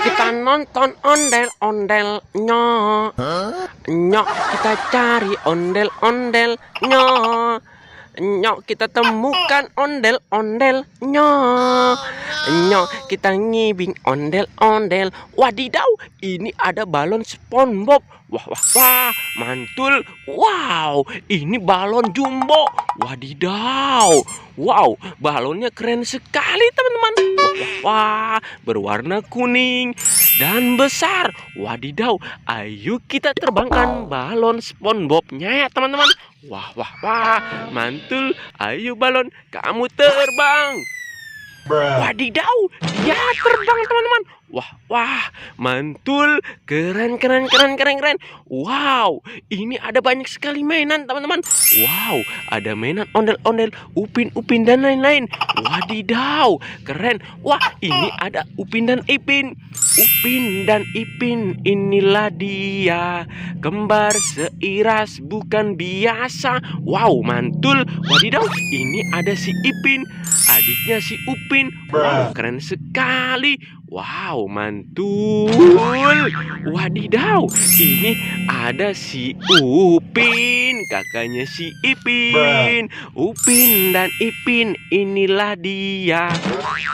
Kita nonton ondel-ondelnya. Nyok kita cari ondel-ondelnya. Nyok kita temukan ondel-ondelnya. Nyok kita ngibing ondel-ondel. Wadidaw, ini ada balon SpongeBob. Wah wah wah, mantul. Wow, ini balon jumbo. Wadidaw. Wow, balonnya keren sekali teman-teman. Wah wah wah, berwarna kuning dan besar. Wadidaw, ayo kita terbangkan balon SpongeBob-nya ya teman-teman. Wah wah wah, mantul. Ayo balon, kamu terbang. Wadidaw, dia terbang teman-teman. Wah wah, mantul. Keren keren keren keren keren. Wow, ini ada banyak sekali mainan teman-teman. Wow, ada mainan ondel-ondel, upin-upin dan lain-lain. Wadidaw, keren. Wah, ini ada Upin dan Ipin. Upin dan Ipin, inilah dia, kembar seiras bukan biasa. Wow, mantul. Wadidaw, ini ada si Ipin, adiknya si Upin. Wow, keren sekali. Wow, mantul. Wadidaw, ini ada si Upin, kakaknya si Ipin. Upin dan Ipin, inilah dia,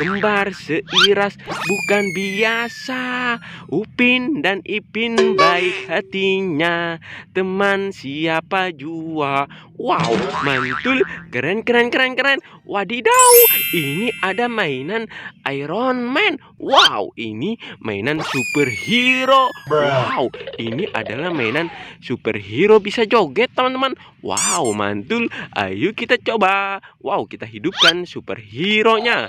kembar seiras bukan biasa. Upin dan Ipin baik hatinya, teman siapa jua. Wow, mantul. Keren keren keren keren. Wadidaw, ini ada mainan Iron Man. Wow, ini mainan superhero. Wow, ini adalah mainan superhero bisa joget teman-teman. Wow, mantul. Ayo kita coba. Wow, kita hidupkan superhero-nya.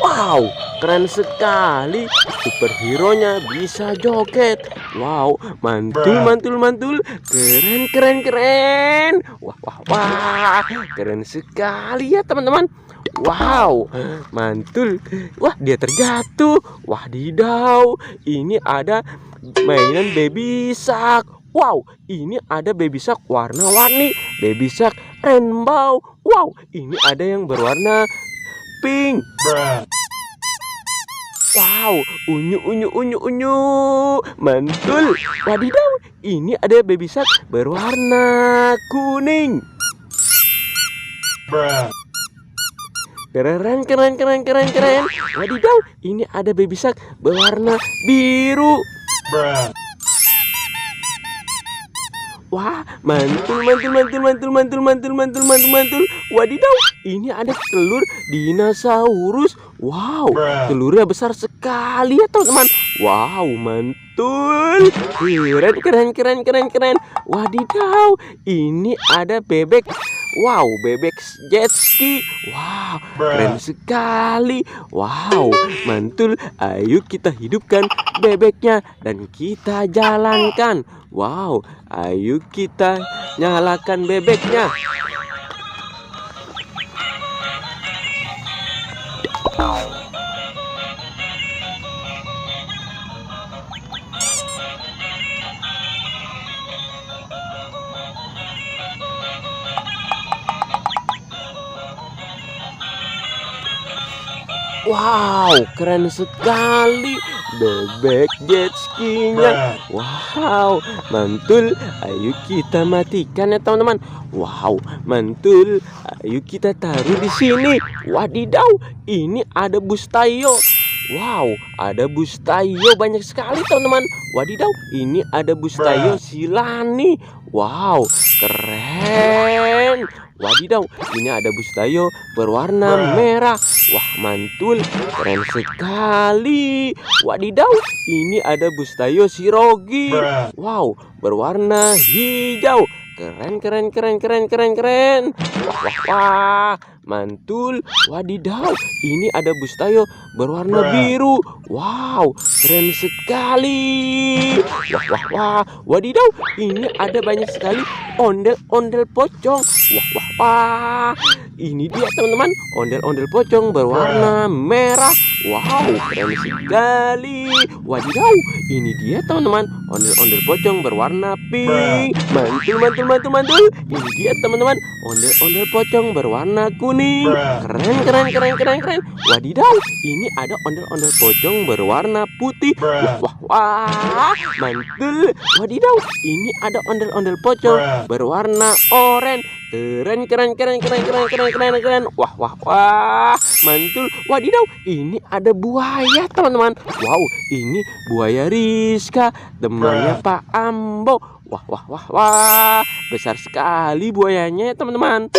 Wow, keren sekali. Superhero-nya bisa joget. Wow, mantul, mantul, mantul. Keren, keren, keren. Wah, wah, wah. Keren sekali ya teman-teman. Wow, mantul. Wah, dia terjatuh. Wadidaw, ini ada mainan Baby Shark. Wow, ini ada Baby Shark warna-warni. Baby Shark rainbow. Wow, ini ada yang berwarna pink. Wow, unyu unyu unyu unyu, mantul. Wadidaw, ini ada Baby Shark berwarna kuning. Keren keren keren keren keren. Wadidaw, ini ada Baby Shark berwarna biru. Wah, mantul mantul mantul mantul mantul mantul mantul mantul mantul. Wadidaw, ini ada telur dinosaurus. Wow, telurnya besar sekali ya teman-teman. Wow, mantul. Keren keren keren keren keren. Wadidaw, ini ada bebek. Wow, bebek jet ski. Wow, keren sekali. Wow, mantul. Ayo kita hidupkan bebeknya dan kita jalankan. Wow, ayo kita nyalakan bebeknya. Wow, keren sekali bebek jet ski-nya. Wow, mantul. Ayo kita matikan ya teman-teman. Wow, mantul. Ayo kita taruh di sini. Wadidaw, ini ada bus Tayo. Wow, ada Bustayo banyak sekali teman-teman. Wadidaw, ini ada Bustayo Silani. Wow, keren. Wadidaw, ini ada Bustayo berwarna merah. Wah, mantul, keren sekali. Wadidaw, ini ada Bustayo Sirogi. Wow, berwarna hijau. Keren, keren, keren, keren, keren, keren. Wah, wah, wah, mantul. Wadidaw, ini ada Bustayo berwarna biru. Wow, keren sekali. Wah, wah, wah, wadidaw, ini ada banyak sekali ondel-ondel pocong. Wah, wah, wah, ini dia teman-teman, ondel-ondel pocong berwarna merah. Wow, keren sekali. Wadidaw, ini dia teman-teman, ondel-ondel pocong berwarna pink. Mantul, mantul, mantul, mantul. Ini dia teman-teman, ondel-ondel pocong berwarna kuning. Keren, keren, keren, keren, keren. Wadidaw, ini ada ondel-ondel pocong berwarna putih. Wah, wah, wah, mantul. Wadidaw, ini ada ondel-ondel pocong berwarna oranye. Keren, keren, keren, keren, keren, keren, keren, keren. Wah, wah, wah, mantul. Wadidaw, ini ada buaya teman-teman. Wow, ini buaya Rizka, temannya Pak Ambo. Wah, wah, wah, wah, besar sekali buayanya teman-teman.